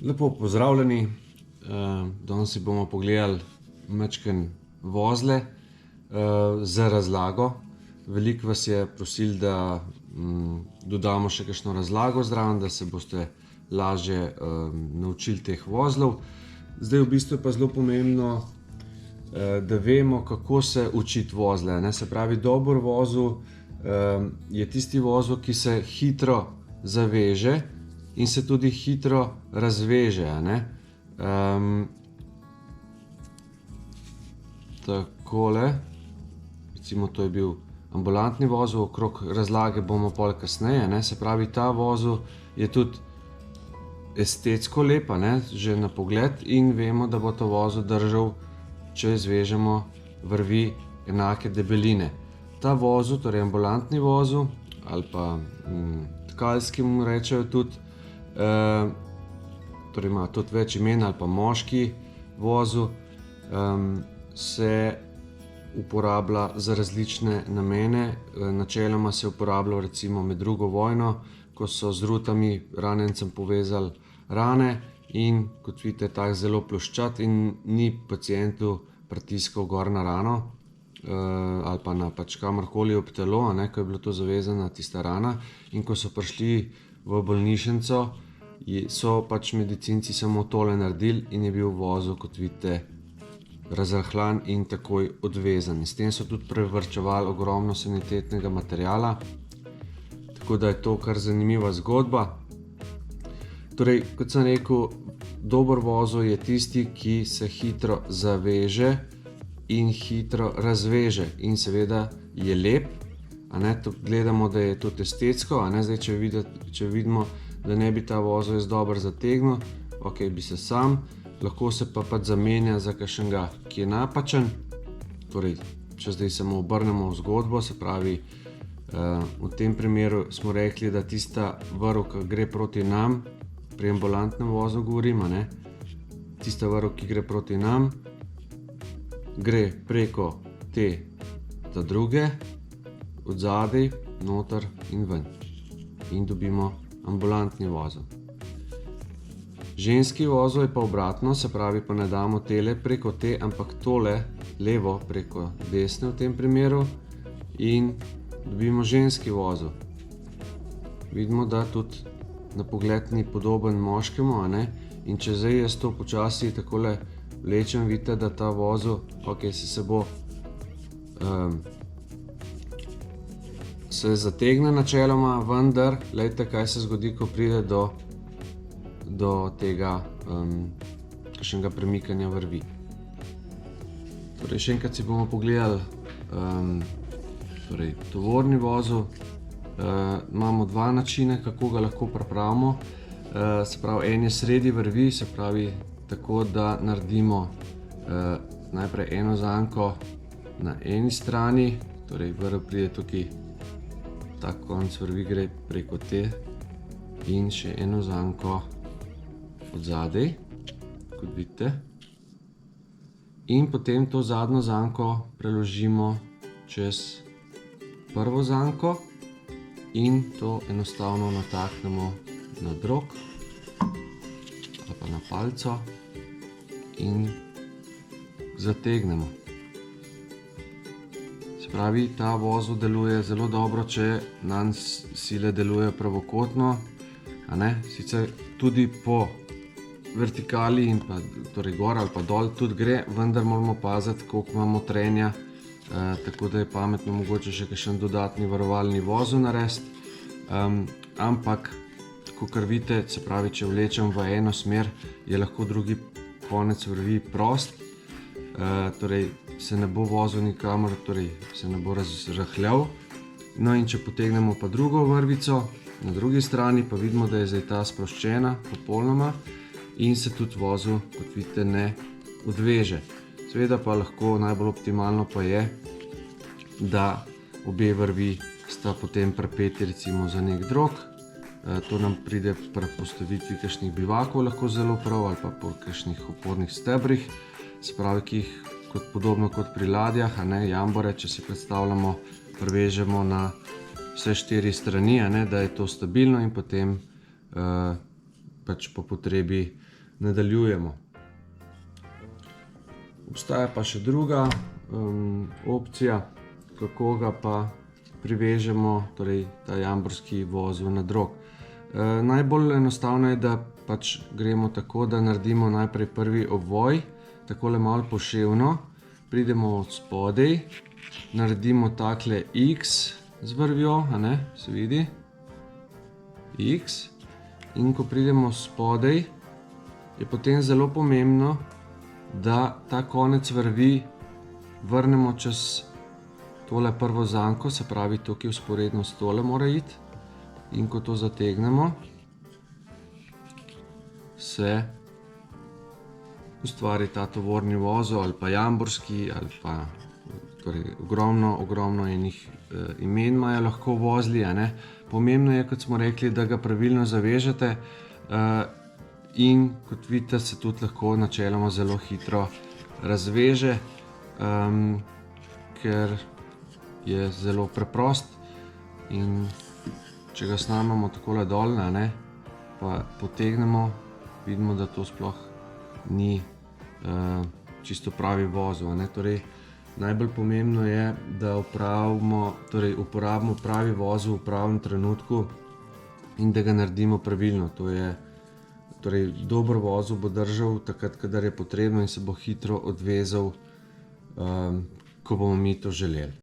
Lepo pozdravljeni, danes si bomo pogledali majčkeno vozle za razlago. Veliko vas je prosilo, da dodamo še kakšno razlago zraven, da se boste lažje naučili teh vozlov. Zdaj v bistvu je pa zelo pomembno, da vemo, kako se učiti vozle. Se pravi, dober vozel je tisti vozel, ki se hitro zaveže in se tudi hitro razveže. Takole, recimo to je bil ambulantni vozel, okrog razlage bomo pol kasneje. Se pravi, ta vozel je tudi estetsko lep, že na pogled, in vemo, da bo to vozel držal, če zvežemo vrvi enake debeline. Ta vozel, torej ambulantni vozel ali pa tkalski mu rečejo tudi, torej ima tudi več imen, ali pa moški vozel, se uporablja za različne namene. Načeloma se je uporabljal recimo med drugo vojno, ko so z rutami ranjencem povezali rane in kot vidite tak zelo ploščat in ni pacientu pritiskal gor na rano ali pa na kamorkoli ob telo, ko je bilo to zavezana tista rana, in ko so prišli v bolnišnico, so medicinci samo tole naredili in je bil vozel, kot vidite, razrahlan in takoj odvezan. S tem so tudi privarčevali ogromno sanitetnega materiala, tako da je to kar zanimiva zgodba. Torej, kot sem rekel, dober vozel je tisti, ki se hitro zaveže in hitro razveže in seveda je lep. Gledamo, da je tudi estetsko. Zdaj, če vidimo, da ne bi ta vozel jaz dobro zategnil, bi se sam, lahko se pa zamenja za kakšnega, ki je napačen. Torej, če zdaj samo obrnemo v zgodbo, se pravi, v tem primeru smo rekli, da tista vrv, ki gre proti nam, pri ambulantnem vozlu govorim, tista vrv, ki gre proti nam, gre preko te druge, od zadaj, noter in ven. In dobimo ambulantni vozel. Ženski vozel je pa obratno, se pravi, pa ne damo tele preko te, ampak tole levo preko desne v tem primeru in dobimo ženski vozel. Vidimo, da tudi na pogled ni podoben moškemu, in če zdaj jaz to počasi takole vlečem, vidite, da ta vozel, se bo se zategne načeloma, vendar, glejte, kaj se zgodi, ko pride do tega kakšnega premikanja vrvi. Torej, še enkrat si bomo pogledali tovorni vozel. Imamo dva načina, kako ga lahko pripravimo. Se pravi, en je sredi vrvi, se pravi tako, da naredimo najprej eno zanko na eni strani, torej vrv pride tukaj, ta konc vrvi gre preko te, in še eno zanko od zadaj, kot vidite. In potem to zadnjo zanko preložimo čez prvo zanko in to enostavno nataknemo na drog ali pa na palco in zategnemo. Se pravi, ta vozel deluje zelo dobro, če nanj sile delujejo pravokotno, sicer tudi po vertikali in pa torej gor ali pa dol tudi gre, vendar moramo paziti, koliko imamo trenja, tako da je pametno mogoče še kakšen dodatni varovalni vozel narediti, ampak kakor vidite, se pravi, če vlečem v eno smer, je lahko drugi konec vrvi prost, torej se ne bo vozel nikamor, torej se ne bo razrahljal. No, in če potegnemo pa drugo vrvico, na drugi strani pa vidimo, da je zdaj ta sproščena popolnoma in se tudi vozel, kot vidite, ne odveže. Seveda pa lahko najbolj optimalno pa je, da obe vrvi sta potem pripeti recimo za nek drog. To nam pride pri postavitvi kakšnih bivakov lahko zelo prav, ali pa po kakšnih opornih stebrih, se pravi, ki jih podobno kot pri ladjah, jambore, če si predstavljamo, privežemo na vse štiri strani, da je to stabilno in potem pač po potrebi nadaljujemo. Obstaja pa še druga opcija, kako ga pa privežemo, torej ta jamborski vozel na drog. Najbolj enostavno je, da pač gremo tako, da naredimo najprej prvi ovoj, takole malo poševno, pridemo od spodaj, naredimo takle X z vrvjo, a ne, se vidi, X, in ko pridemo spodaj, je potem zelo pomembno, da ta konec vrvi vrnemo čez tole prvo zanko, se pravi tukaj vzporedno s tole mora iti, in ko to zategnemo, se ustvari ta tovorni vozel ali pa jamborski ali pa torej ogromno enih imen imajo lahko vozli, a ne. Pomembno je, kot smo rekli, da ga pravilno zavežete in kot vidite, se tudi lahko načeloma zelo hitro razveže, ker je zelo preprost, in če ga snamemo takole dol, a ne, pa potegnemo, vidimo, da to sploh ni čisto pravi vozel, a ne. Torej, najbolj pomembno je, da uporabimo pravi vozel v pravem trenutku in da ga naredimo pravilno. Torej, dober vozel bo držal takrat, kadar je potrebno, in se bo hitro odvezal, ko bomo mi to želeli.